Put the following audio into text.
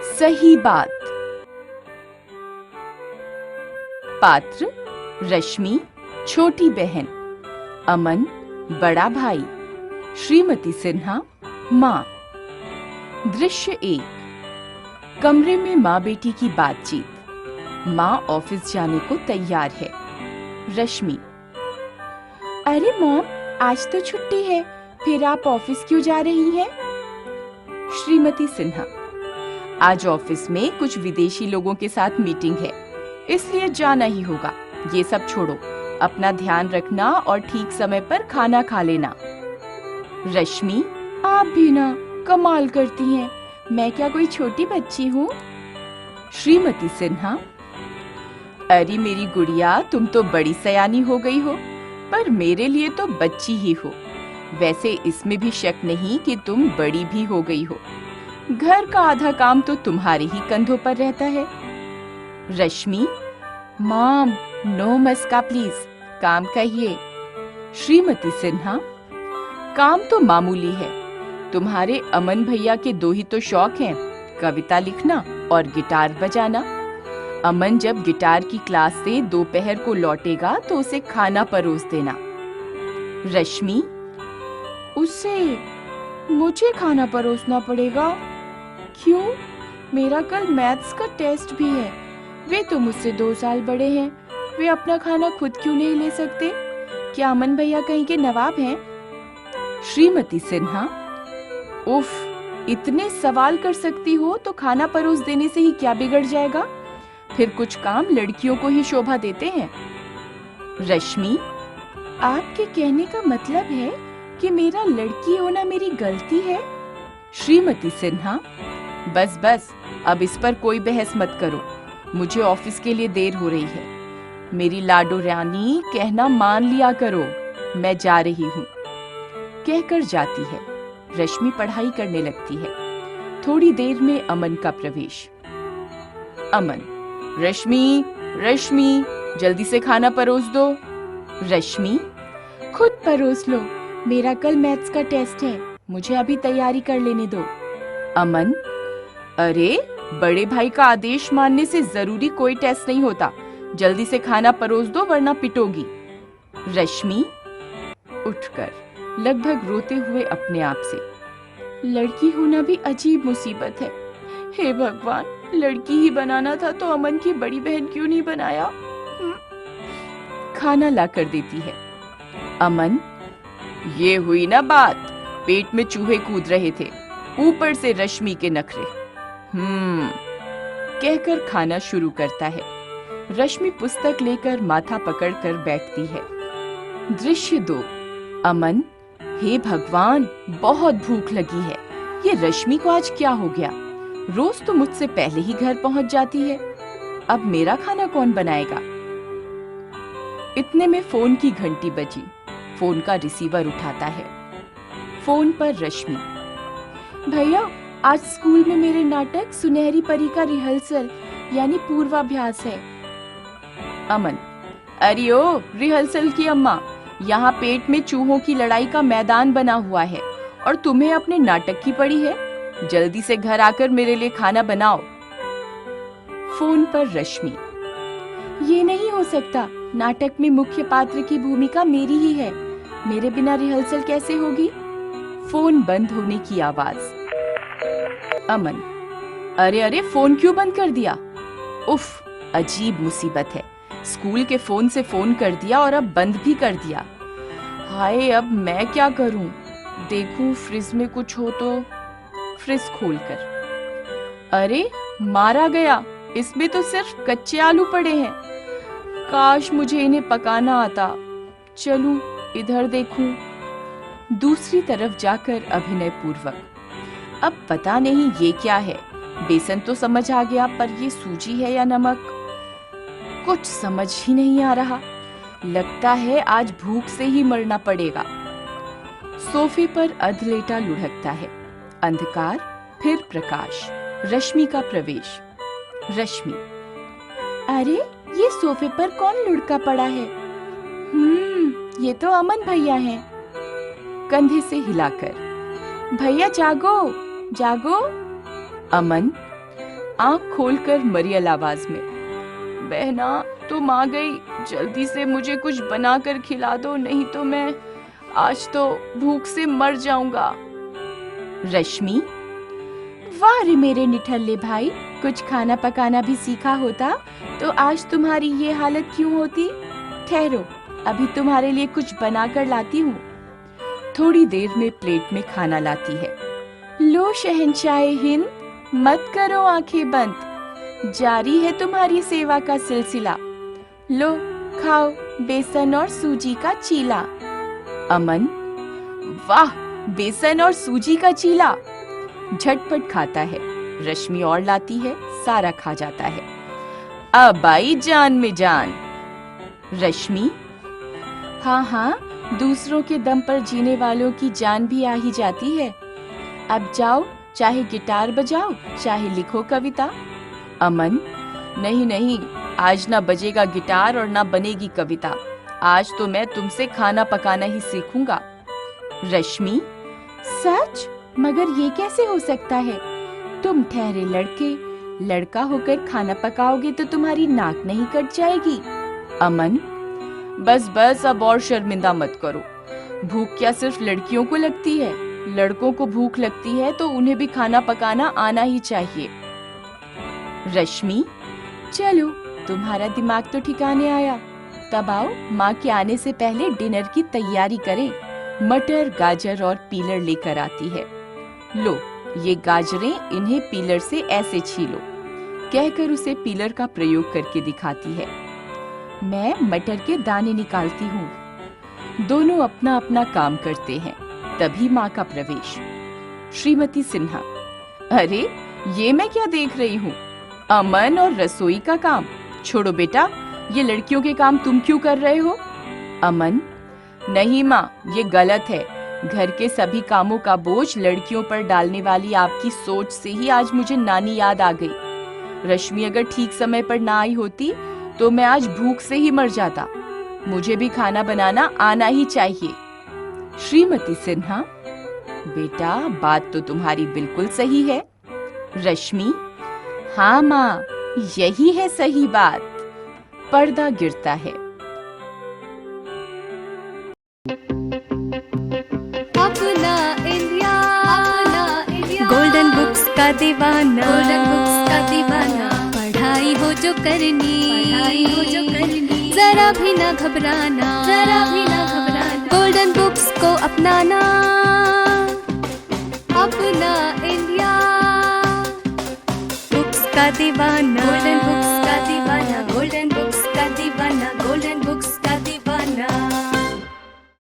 सही बात। पात्र रश्मि छोटी बहन, अमन बड़ा भाई, श्रीमती सिन्हा माँ। दृश्य 1। कमरे में माँ बेटी की बातचीत। माँ ऑफिस जाने को तैयार है। रश्मि, अरे मॉम, आज तो छुट्टी है, फिर आप ऑफिस क्यों जा रही हैं? श्रीमती सिन्हा, आज ऑफिस में कुछ विदेशी लोगों के साथ मीटिंग है, इसलिए जाना ही होगा। ये सब छोड़ो, अपना ध्यान रखना और ठीक समय पर खाना खा लेना। रश्मि, आप भी ना कमाल करती हैं, मैं क्या कोई छोटी बच्ची हूँ? श्रीमती सिन्हा, अरे मेरी गुड़िया, तुम तो बड़ी सयानी हो गई हो, पर मेरे लिए तो बच्ची ही हो। वैसे इसमें भी शक नहीं कि तुम बड़ी भी हो गई हो। घर का आधा काम तो तुम्हारे ही कंधों पर रहता है। रश्मि, मॉम, नो मस्का प्लीज, काम कहिए। श्रीमती सिन्हा, काम तो मामूली है। तुम्हारे अमन भैया के दो ही तो शौक हैं, कविता लिखना और गिटार बजाना। अमन जब गिटार की क्लास से दोपहर को लौटेगा तो उसे खाना परोस देना। रश्मि, उसे मुझे खाना परोसना पड़ेगा? क्यों? मेरा कल मैथ्स का टेस्ट भी है। वे तो मुझसे 2 साल बड़े हैं, वे अपना खाना खुद क्यों नहीं ले सकते? क्या अमन भैया कहीं के नवाब हैं? श्रीमती सिन्हा, उफ, इतने सवाल कर सकती हो तो खाना परोस देने से ही क्या बिगड़ जाएगा? फिर कुछ काम लड़कियों को ही शोभा देते हैं। रश्मि, आपके कहने का मतलब है कि मेरा लड़की होना मेरी गलती है? श्रीमती सिन्हा, बस बस, अब इस पर कोई बहस मत करो। मुझे ऑफिस के लिए देर हो रही है। मेरी लाडो रानी, कहना मान लिया करो, मैं जा रही हूँ। कहकर जाती है। रश्मि पढ़ाई करने लगती है। थोड़ी देर में अमन का प्रवेश। अमन, रश्मि, रश्मि, जल्दी से खाना परोस दो। रश्मि, खुद परोस लो, मेरा कल मैथ्स का टेस्ट है, मुझे अभी तैयारी कर लेने दो। अमन, अरे बड़े भाई का आदेश मानने से जरूरी कोई टेस्ट नहीं होता, जल्दी से खाना परोस दो वरना पिटोगी। रश्मि उठकर लगभग रोते हुए अपने आप से, लड़की होना भी अजीब मुसीबत है। हे भगवान, लड़की ही बनाना था तो अमन की बड़ी बहन क्यों नहीं बनाया? खाना ला कर देती है। अमन, ये हुई ना बात, पेट में चूहे कूद रहे थे, ऊपर से रश्मि के नखरे। कहकर खाना शुरू करता है। रश्मि पुस्तक लेकर माथा पकड़कर बैठती है। दृश्य 2। अमन, हे भगवान, बहुत भूख लगी है। ये रश्मि को आज क्या हो गया? रोज तो मुझसे पहले ही घर पहुंच जाती है, अब मेरा खाना कौन बनाएगा? इतने में फोन की घंटी बजी। फोन का रिसीवर उठाता है। फोन पर रश्मि, भैया, आज स्कूल में मेरे नाटक सुनहरी परी का रिहर्सल यानी पूर्वाभ्यास है। अमन, अरे ओ, रिहर्सल की अम्मा, यहाँ पेट में चूहों की लड़ाई का मैदान बना हुआ है और तुम्हें अपने नाटक की पड़ी है। जल्दी से घर आकर मेरे लिए खाना बनाओ। फोन पर रश्मि, ये नहीं हो सकता, नाटक में मुख्य पात्र की भूमिका मेरी ही है, मेरे बिना रिहर्सल कैसे होगी? फोन बंद होने की आवाज। अमन, अरे अरे, फोन क्यों बंद कर दिया? उफ, अजीब मुसीबत है, स्कूल के फोन से फोन कर दिया और अब बंद भी कर दिया। हाय, अब मैं क्या करूं? देखूं फ्रिज में कुछ हो तो। फ्रिज खोलकर, अरे मारा गया, इसमें तो सिर्फ कच्चे आलू पड़े हैं। काश मुझे इन्हें पकाना आता। चलूं इधर देखूं। दूसरी तरफ जाकर अभिनय पूर्वक, अब पता नहीं ये क्या है, बेसन तो समझ आ गया, पर ये सूजी है या नमक, कुछ समझ ही नहीं आ रहा। लगता है आज भूख से ही मरना पड़ेगा। सोफे पर अधलेटा लुढ़कता है। अंधकार, फिर प्रकाश। रश्मि का प्रवेश। रश्मि, अरे ये सोफे पर कौन लुढ़का पड़ा है? ये तो अमन भैया हैं। कंधे से हिलाकर, भैया जागो जागो। अमन, आंख खोलकर मरियल आवाज में, बहना तुम आ गई, जल्दी से मुझे कुछ बनाकर खिला दो, नहीं तो मैं आज तो भूख से मर जाऊंगा। रश्मि, वाह रे मेरे निठल्ले भाई, कुछ खाना पकाना भी सीखा होता तो आज तुम्हारी ये हालत क्यों होती। ठहरो, अभी तुम्हारे लिए कुछ बनाकर लाती हूँ। थोड़ी देर में प्लेट में खाना लाती है। लो शहंशाह हिंद, मत करो आंखें बंद, जारी है तुम्हारी सेवा का सिलसिला। लो खाओ बेसन और सूजी का चीला। अमन, वाह, बेसन और सूजी का चीला। झटपट खाता है। रश्मि और लाती है, सारा खा जाता है। अब आई जान में जान। रश्मि, हाँ हाँ, दूसरों के दम पर जीने वालों की जान भी आ ही जाती है। अब जाओ, चाहे गिटार बजाओ, चाहे लिखो कविता। अमन, नहीं नहीं, आज ना बजेगा गिटार और ना बनेगी कविता, आज तो मैं तुमसे खाना पकाना ही सीखूंगा। रश्मि, सच? मगर ये कैसे हो सकता है? तुम ठहरे लड़के, लड़का होकर खाना पकाओगे तो तुम्हारी नाक नहीं कट जाएगी। अमन, बस बस, अब और शर्मिंदा मत करो। भूख क्या सिर्फ लड़कियों को लगती है? लड़कों को भूख लगती है तो उन्हें भी खाना पकाना आना ही चाहिए। रश्मि, चलो तुम्हारा दिमाग तो ठिकाने आया। तब आओ, माँ के आने से पहले डिनर की तैयारी करें। मटर, गाजर और पीलर लेकर आती है। लो ये गाजरें, इन्हें पीलर से ऐसे छीलो, कहकर उसे पीलर का प्रयोग करके दिखाती है। मैं मटर के दाने निकालती हूँ। दोनों अपना अपना काम करते हैं। तभी माँ का प्रवेश। श्रीमती सिन्हा, अरे ये मैं क्या देख रही हूँ? अमन और रसोई का काम छोड़ो बेटा, ये लड़कियों के काम तुम क्यों कर रहे हो? अमन, नहीं माँ, ये गलत है। घर के सभी कामों का बोझ लड़कियों पर डालने वाली आपकी सोच से ही आज मुझे नानी याद आ गई। रश्मि अगर ठीक समय पर ना आई होती तो मैं आज भूख से ही मर जाता। मुझे भी खाना बनाना आना ही चाहिए। श्रीमती सिन्हा, बेटा बात तो तुम्हारी बिल्कुल सही है। रश्मि, हाँ माँ, यही है सही बात। पर्दा गिरता है। अपना इंडिया, गोल्डन बुक्स का दीवाना, गोल्डन बुक्स का दीवाना। पढ़ाई हो जो करनी, जरा भी ना घबराना, जरा भी ना घबराना। गोल्डन बुक्स को अपनाना, अपना इंडिया, बुक्स का दीवाना, गोल्डन बुक्स